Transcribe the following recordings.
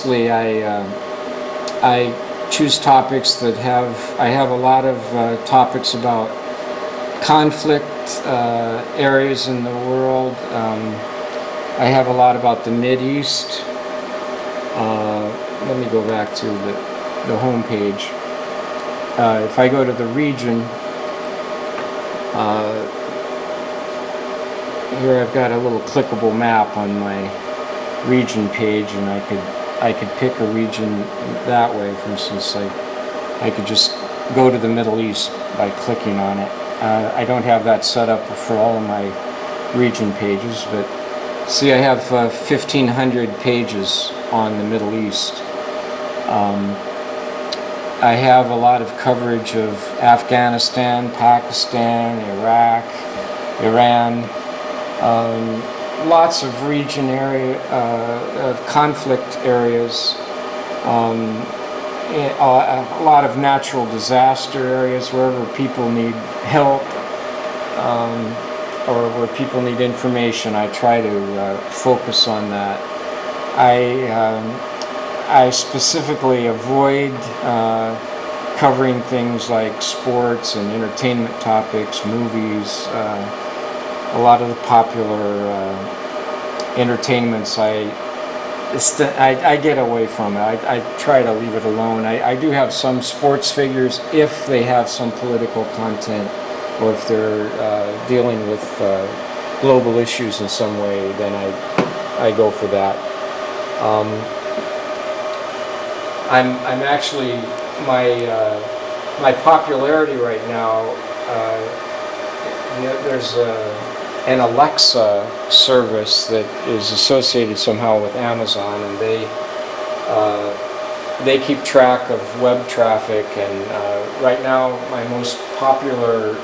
I choose topics that I have a lot of topics about conflict areas in the world. I have a lot about the Mideast. Let me go back to the home page. If I go to the region, here I've got a little clickable map on my region page, and I could pick a region that way. For instance, I could just go to the Middle East by clicking on it. I don't have that set up for all of my region pages, but see, I have 1,500 pages on the Middle East. I have a lot of coverage of Afghanistan, Pakistan, Iraq, Iran, lots of region area, of conflict areas, a lot of natural disaster areas wherever people need help or where people need information. I try to focus on that. I specifically avoid covering things like sports and entertainment topics, movies, a lot of the popular entertainments I get away from it. I try to leave it alone. I do have some sports figures if they have some political content, or if they're dealing with global issues in some way, then I go for that. I'm actually, my popularity right now, there's an Alexa service that is associated somehow with Amazon, and they keep track of web traffic, and right now I'm most popular,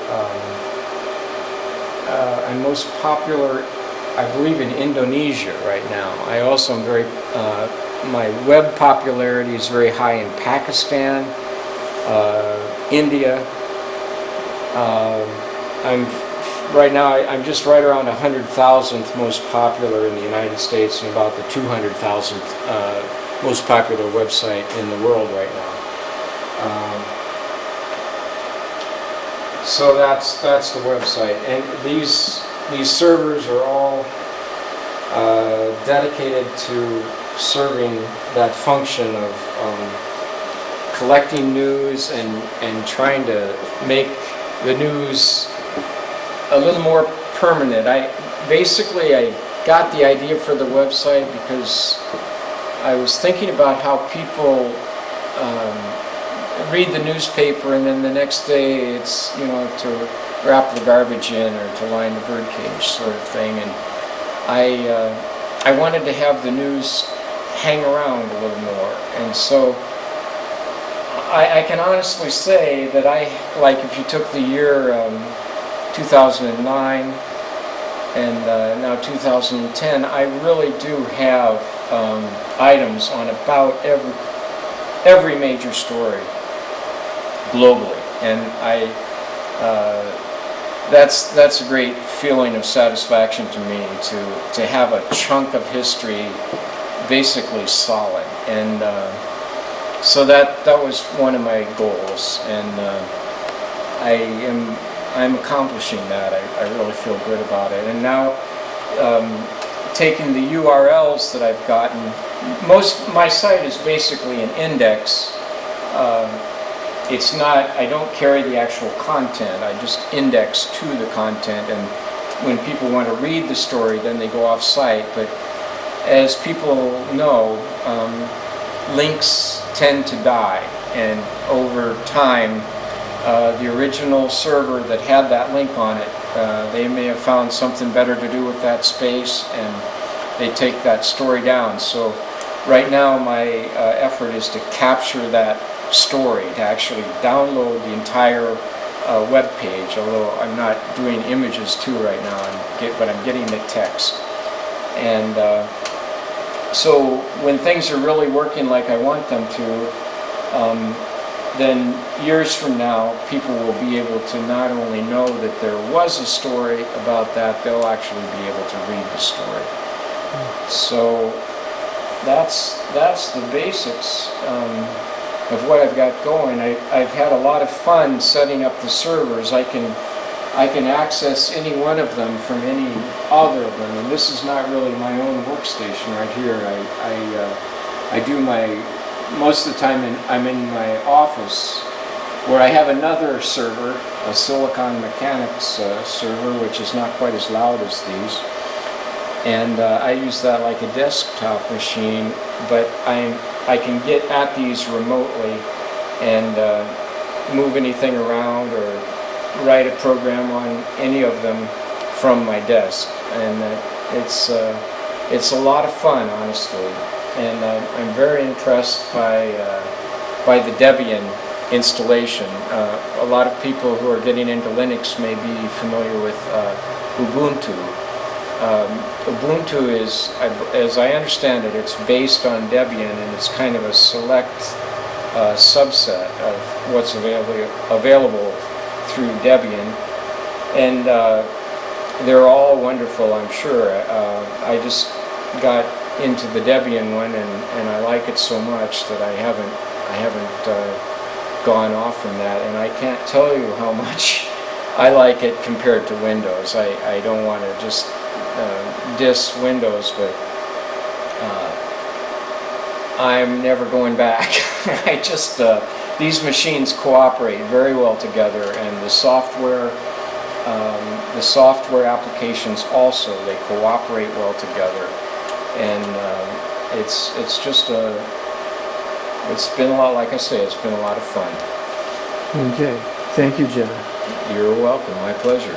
I believe, in Indonesia right now. I also am very, my web popularity is very high in Pakistan, India. Right now, I'm just right around 100,000th most popular in the United States, and about the 200,000th most popular website in the world right now. So that's the website, and these servers are all dedicated to serving that function of collecting news and trying to make the news a little more permanent. I got the idea for the website because I was thinking about how people read the newspaper, and then the next day it's, you know, to wrap the garbage in or to line the birdcage sort of thing. And I wanted to have the news hang around a little more, and so I can honestly say that if you took the year 2009 and now 2010, I really do have items on about every major story globally, and that's a great feeling of satisfaction to me to have a chunk of history basically solid, and so that was one of my goals, and I'm accomplishing that. I really feel good about it. And now, taking the URLs that I've gotten, my site is basically an index. It's not, I don't carry the actual content, I just index to the content, and when people want to read the story, then they go off site. But as people know, links tend to die, and over time, the original server that had that link on it, they may have found something better to do with that space, and they take that story down. So right now my effort is to capture that story, to actually download the entire web page, although I'm not doing images too right now, but I'm getting the text. And so when things are really working like I want them to, then years from now, people will be able to not only know that there was a story about that, they'll actually be able to read the story. So that's the basics of what I've got going. I've had a lot of fun setting up the servers. I can access any one of them from any other of them, and this is not really my own workstation right here. I do most of the time I'm in my office, where I have another server, a Silicon Mechanics server, which is not quite as loud as these. And I use that like a desktop machine, but I can get at these remotely and move anything around or write a program on any of them from my desk. And it's a lot of fun, honestly. And I'm very impressed by the Debian installation. A lot of people who are getting into Linux may be familiar with Ubuntu. Ubuntu is, as I understand it, it's based on Debian, and it's kind of a select subset of what's available through Debian. And they're all wonderful, I'm sure. I just got into the Debian one, and I like it so much that I haven't gone off from that, and I can't tell you how much I like it compared to Windows. I don't want to just diss Windows, but I'm never going back. These machines cooperate very well together, and the software applications also, they cooperate well together, and it's been a lot, like I say, it's been a lot of fun. Okay, thank you, John. You're welcome, my pleasure.